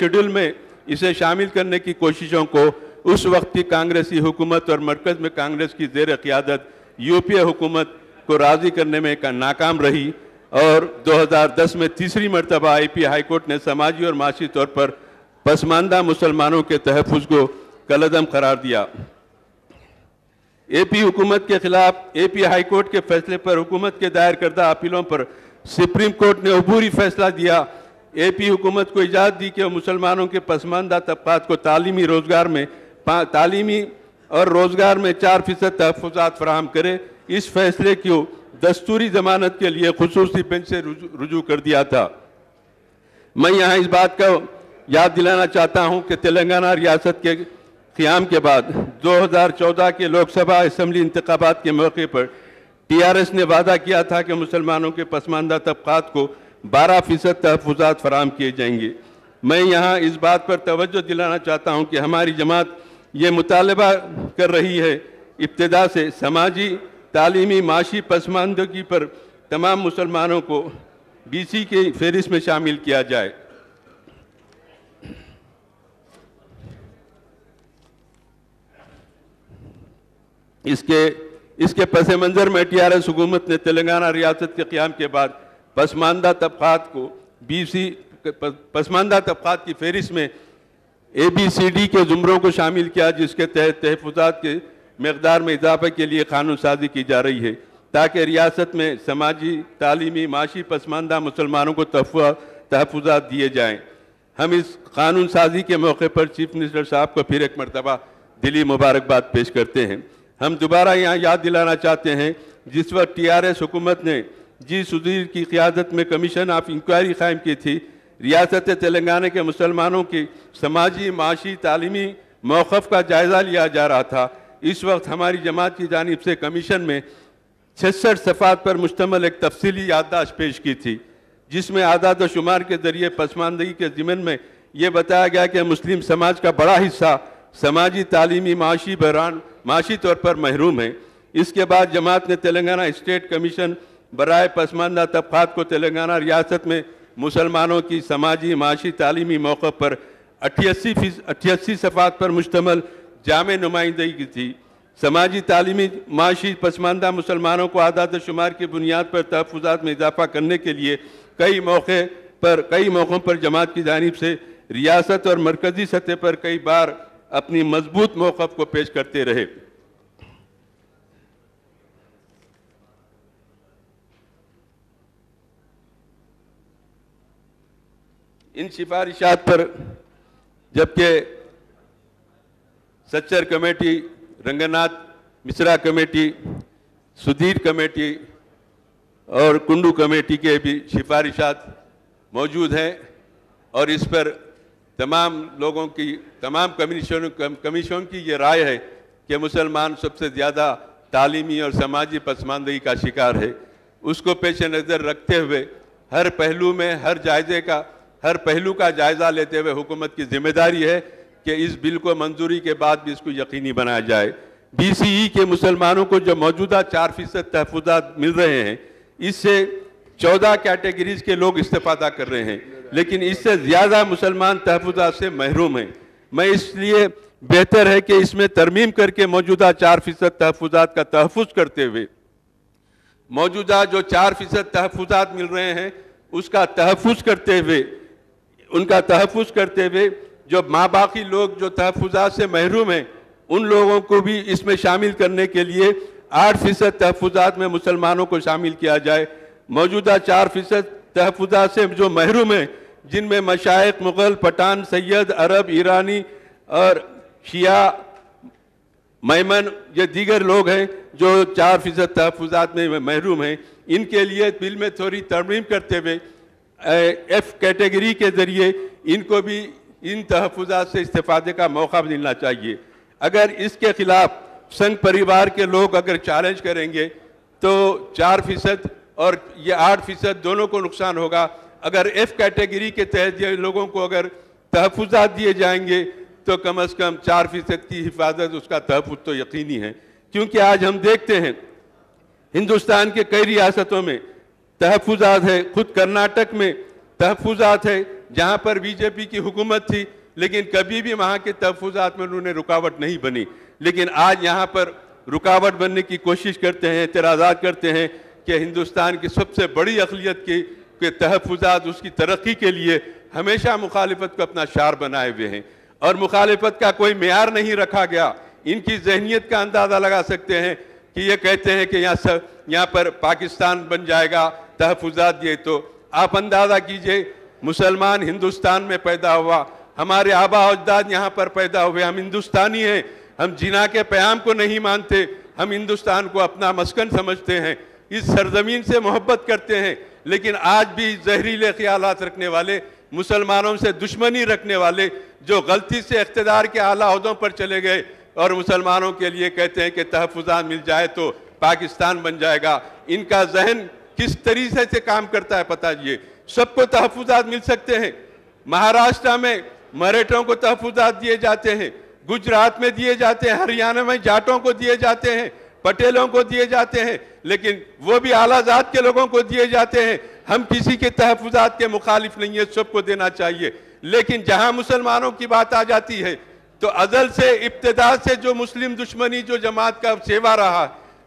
Schedule में इसे शामिल करने की कोशिशों को उस वक्त की कांग्रेसी हुकूमत और मरकज़ में कांग्रेस की ज़ेर क़ियादत यूपीए हुकूमत को राज़ी करने में नाकाम रही और 2010 में तीसरी मरतबा AP हाई कोर्ट ने समाजी और माशी तौर पर पसमानदा मुसलमानों के तहफ़्फ़ुज़ को कलअदम करार दिया। AP हुकूमत के खिलाफ AP हाई कोर्ट के फैसले पर हुकूमत के दायर करदा अपीलों पर सुप्रीम कोर्ट ने अबूरी फैसला दिया। AP हुकूमत को इजाज़त दी कि मुसलमानों के पसमानदा तबक़ात को तालीमी और रोज़गार में 4% तहफ़्फ़ुज़ात फराहम करे। इस फैसले को दस्तूरी ज़मानत के लिए खुसूसी बेंच से रुजू कर दिया था। मैं यहाँ इस बात का याद दिलाना चाहता हूँ कि तेलंगाना रियासत के क़याम के बाद 2014 के लोकसभा असम्बली इंतखाबात के मौके पर TRS ने वादा किया था कि मुसलमानों के पसमानदा तबक़ात को 12% तहफ़्फ़ुज़ात फराहम किए जाएंगे। मैं यहाँ इस बात पर तवज्जो दिलाना चाहता हूँ कि हमारी जमात ये मुतालबा कर रही है इब्तिदा से समाजी, तालीमी, माशी पसमानदगी पर तमाम मुसलमानों को BC की फहरिस्त में शामिल किया जाए। इसके पस मंज़र में TRS हुकूमत ने तेलंगाना रियासत के क़याम के बाद पसमानदा तबक़ात को पसमानदा तबक़ात की फहरिस्त में ABCD के ज़ुमरों को शामिल किया, जिसके तहत तहफ़्फ़ुज़ात के मक़दार में इजाफ़े के लिए कानून साज़ी की जा रही है ताकि रियासत में समाजी, तालीमी, माशी पसमानदा मुसलमानों को तहफ़्फ़ुज़ात दिए जाएँ। हम इस कानून साज़ी के मौके पर चीफ मिनिस्टर साहब को फिर एक मरतबा दिली मुबारकबाद पेश करते हैं। हम दोबारा यहाँ याद दिलाना चाहते हैं जिस वक्त TRS हुकूमत ने जी सुधीर की क़ियादत में कमीशन ऑफ इंक्वायरी कायम की थी, रियासत तेलंगाना के मुसलमानों की समाजी, माशी, तालीमी मौक़िफ़ का जायज़ा लिया जा रहा था। इस वक्त हमारी जमात की जानिब से कमीशन में 66 सफ़ात पर मुश्तमिल एक तफसीली याददाश्त पेश की थी, जिसमें आदाद व शुमार के ज़रिए पसमानदगी के ज़िमन में ये बताया गया कि मुस्लिम समाज का बड़ा हिस्सा समाजी, तालीमी, माशी बहरान माशी तौर पर महरूम है। इसके बाद जमात ने तेलंगाना स्टेट कमीशन बराए पसमानदा तबक़ात को तेलंगाना रियासत में मुसलमानों की समाजी, माशी, तालीमी मौक़िफ़ पर 88 सफ़ात पर मुश्तमिल जामे नुमाइंदगी की थी। समाजी, तालीमी, माशी पसमानदा मुसलमानों को आदाद शुमार की बुनियाद पर तहफ़्फ़ुज़ात में इजाफ़ा करने के लिए कई मौक़ों पर जमात की जानिब से रियासत और मरकज़ी सतह पर कई बार अपनी मजबूत मौक़िफ़ को पेश करते रहे। इन सिफारिशात पर जबकि Sachar committee, Ranganath Mishra committee, Sudhir committee और कुंडू कमेटी के भी सिफारिशात मौजूद हैं और इस पर तमाम कमीशनों की ये राय है कि मुसलमान सबसे ज़्यादा तालीमी और समाजी पसमानदगी का शिकार है। उसको पेश नज़र रखते हुए हर पहलू का जायज़ा लेते हुए हुकूमत की जिम्मेदारी है कि इस बिल को मंजूरी के बाद भी इसको यकीनी बनाया जाए। BCE के मुसलमानों को जो मौजूदा 4% तहफ़्फ़ुज़ात मिल रहे हैं, इससे 14 कैटेगरीज़ के लोग इस्तेफ़ादा कर रहे हैं, लेकिन इससे ज़्यादा मुसलमान तहफ़्फ़ुज़ात से महरूम हैं। मैं इसलिए बेहतर है कि इसमें तरमीम करके मौजूदा 4% तहफ़्फ़ुज़ात का तहफ़्फ़ुज़ करते हुए मौजूदा जो 4% तहफ़्फ़ुज़ात मिल रहे हैं उसका तहफ़्फ़ुज़ करते हुए जो बाकी लोग जो तहफ़्फ़ुज़ात से महरूम हैं उन लोगों को भी इसमें शामिल करने के लिए 8% तहफ़्फ़ुज़ात में मुसलमानों को शामिल किया जाए। मौजूदा 4% तहफ़्फ़ुज़ात से जो महरूम हैं, जिनमें मशाइख, मुग़ल, पठान, सैयद, अरब, ईरानी और शिया, मैमन ये दीगर लोग हैं जो 4% तहफ़्फ़ुज़ात में महरूम हैं, इनके लिए बिल में थोड़ी तरमीम करते हुए F कैटेगरी के ज़रिए इनको भी इन तहफ़्फ़ुज़ात से इस्तेफ़ादे का मौका मिलना चाहिए। अगर इसके खिलाफ संघ परिवार के लोग अगर चैलेंज करेंगे तो 4% और ये 8% दोनों को नुकसान होगा। अगर F कैटेगरी के तहत ये लोगों को अगर तहफ़्फ़ुज़ात दिए जाएंगे तो कम से कम 4% की हिफाजत, उसका तहफ़्फ़ुज़ तो यकीनी है। क्योंकि आज हम देखते हैं हिंदुस्तान के कई रियासतों में तहफ़्फ़ुज़ात है, खुद कर्नाटक में तहफ़्फ़ुज़ात है, جہاں پر بی جے پی کی حکومت تھی، لیکن کبھی بھی وہاں کے تحفظات میں انہوں نے رکاوٹ نہیں بنی، لیکن آج یہاں پر رکاوٹ بننے کی کوشش کرتے ہیں، اعتراضات کرتے ہیں کہ ہندوستان کی سب سے بڑی اقلیت کے تحفظات، اس کی ترقی کے لیے ہمیشہ مخالفت کو اپنا شعار بنائے ہوئے ہیں، اور مخالفت کا کوئی معیار نہیں رکھا گیا۔ ان کی ذہنیت کا اندازہ لگا سکتے ہیں کہ یہ کہتے ہیں کہ یہاں پر پاکستان بن جائے گا تحفظات دیے، تو آپ اندازہ کیجئے مسلمان ہندوستان میں پیدا ہوا، ہمارے آبا و اجداد یہاں پر پیدا ہوئے، ہم ہندوستانی ہیں، ہم جناح کے پیام کو نہیں مانتے، ہم ہندوستان کو اپنا مسکن سمجھتے ہیں، اس سرزمین سے محبت کرتے ہیں، لیکن آج بھی زہریلے خیالات رکھنے والے، مسلمانوں سے دشمنی رکھنے والے، جو غلطی سے اقتدار کے اعلیٰ عہدوں پر چلے گئے اور مسلمانوں کے لیے کہتے ہیں کہ تحفظات مل جائے تو پاکستان بن جائے گا، ان کا ذہن کس طریقے سے کام کرتا ہے پتہ یہ، سب کو تحفظات مل سکتے ہیں۔ مہاراشٹر میں مراٹھوں کو تحفظات دیے جاتے ہیں، گجرات میں دیے جاتے ہیں، ہریانہ میں جاٹوں کو دیے جاتے ہیں، پٹیلوں کو دیے جاتے ہیں، لیکن وہ بھی اعلیٰ ذات کے لوگوں کو دیے جاتے ہیں۔ ہم کسی کے تحفظات کے مخالف نہیں ہیں، سب کو دینا چاہیے، لیکن جہاں مسلمانوں کی بات آ جاتی ہے تو ازل سے ابتدا سے جو مسلم دشمنی جو جماعت کا سیوا رہا،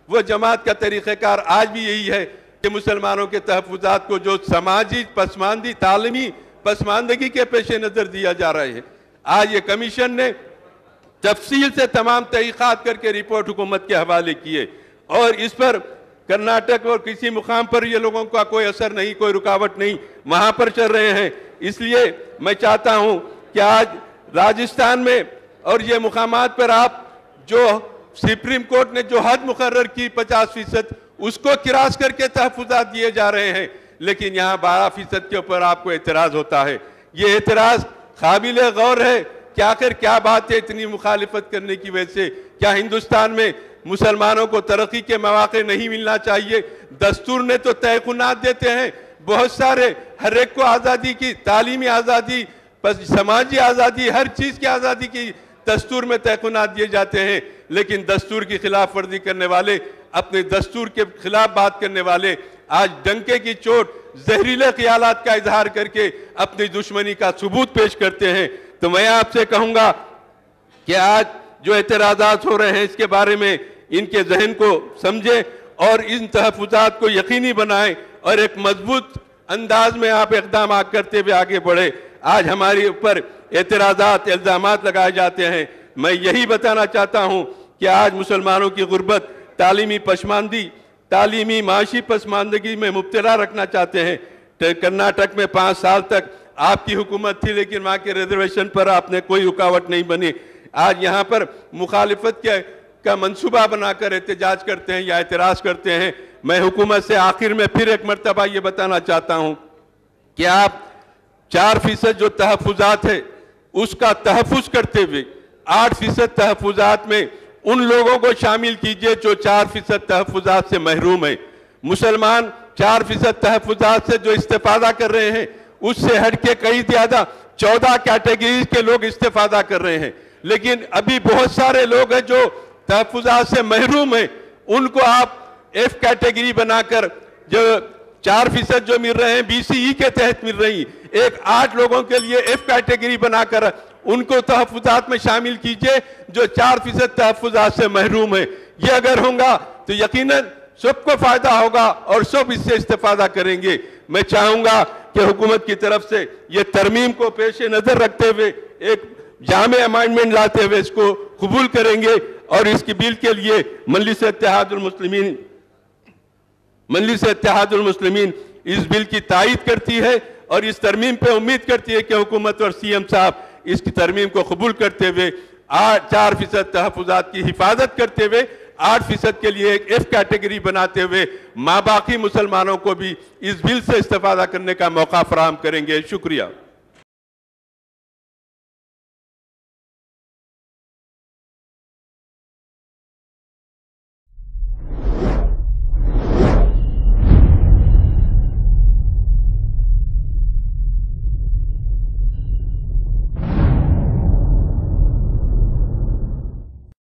وہ جماعت کا طریقہ کار آج بھی یہی ہے کہ مسلمانوں کے تحفظات کو جو سماجی پسماندگی، تعلیمی پسماندگی کے پیش نظر دیا جا رہا ہے۔ آج یہ کمیشن نے تفصیل سے تمام تحقیقات کر کے رپورٹ حکومت کے حوالے کیے، اور اس پر کرناٹک اور کسی مقام پر یہ لوگوں کا کوئی اثر نہیں، کوئی رکاوٹ نہیں، وہاں پر چل رہے ہیں۔ اس لیے میں چاہتا ہوں کہ آج راجستھان میں اور یہ مقامات پر آپ جو سپریم کورٹ نے جو حد مقرر کی 50%، اس کو کراس کر کے تحفظات دیے جا رہے ہیں، لیکن یہاں 12% کے اوپر آپ کو اعتراض ہوتا ہے۔ یہ اعتراض قابل غور ہے کہ آخر کیا بات ہے اتنی مخالفت کرنے کی وجہ سے؟ کیا ہندوستان میں مسلمانوں کو ترقی کے مواقع نہیں ملنا چاہیے؟ دستور نے تو تیقنات دیتے ہیں بہت سارے، ہر ایک کو آزادی کی، تعلیمی آزادی، سماجی آزادی، ہر چیز کی آزادی کی دستور میں تیقنات دیے جاتے ہیں، لیکن دستور کی خلاف ورزی کرنے والے، اپنے دستور کے خلاف بات کرنے والے آج ڈنکے کی چوٹ، زہریلے خیالات کا اظہار کر کے اپنی دشمنی کا ثبوت پیش کرتے ہیں۔ تو میں آپ سے کہوں گا کہ آج جو اعتراضات ہو رہے ہیں اس کے بارے میں ان کے ذہن کو سمجھیں اور ان تحفظات کو یقینی بنائیں، اور ایک مضبوط انداز میں آپ اقدامات کرتے ہوئے آگے بڑھیں۔ آج ہمارے اوپر اعتراضات، الزامات لگائے جاتے ہیں، میں یہی بتانا چاہتا ہوں کہ آج مسلمانوں کی غربت، تعلیمی پسماندگی، تعلیمی معاشی پسماندگی میں مبتلا رکھنا چاہتے ہیں۔ کرناٹک میں 5 سال تک آپ کی حکومت تھی، لیکن وہاں کے ریزرویشن پر آپ نے کوئی رکاوٹ نہیں بنی۔ آج یہاں پر مخالفت کا منصوبہ بنا کر احتجاج کرتے ہیں یا اعتراض کرتے ہیں۔ میں حکومت سے آخر میں پھر ایک مرتبہ یہ بتانا چاہتا ہوں کہ آپ 4% جو تحفظات ہے اس کا تحفظ کرتے ہوئے 8% تحفظات میں ان لوگوں کو شامل کیجئے جو 4% تحفظات سے محروم ہیں۔ مسلمان 4% تحفظات سے جو استفادہ کر رہے ہیں اس سے ہٹ کے کئی زیادہ 14 کیٹیگریز کے لوگ استفادہ کر رہے ہیں، لیکن ابھی بہت سارے لوگ ہیں جو تحفظات سے محروم ہیں، ان کو آپ ایف کیٹیگری بنا کر جو 4% جو مل رہے ہیں BCE کے تحت مل رہی، 8 لوگوں کے لیے ایف کیٹیگری بنا کر ان کو تحفظات میں شامل کیجئے جو 4% تحفظات سے محروم ہیں۔ یہ اگر ہوگا تو یقیناً سب کو فائدہ ہوگا اور سب اس سے استفادہ کریں گے۔ میں چاہوں گا کہ حکومت کی طرف سے یہ ترمیم کو پیش نظر رکھتے ہوئے ایک جامع امائنڈمنٹ لاتے ہوئے اس کو قبول کریں گے، اور اس کی بل کے لیے مجلس اتحاد المسلمین اس بل کی تائید کرتی ہے اور اس ترمیم پہ امید کرتی ہے کہ حکومت اور CM صاحب اس کی ترمیم کو قبول کرتے ہوئے 4% تحفظات کی حفاظت کرتے ہوئے 8% کے لیے ایک ایف کیٹیگری بناتے ہوئے باقی مسلمانوں کو بھی اس بل سے استفادہ کرنے کا موقع فراہم کریں گے۔ شکریہ۔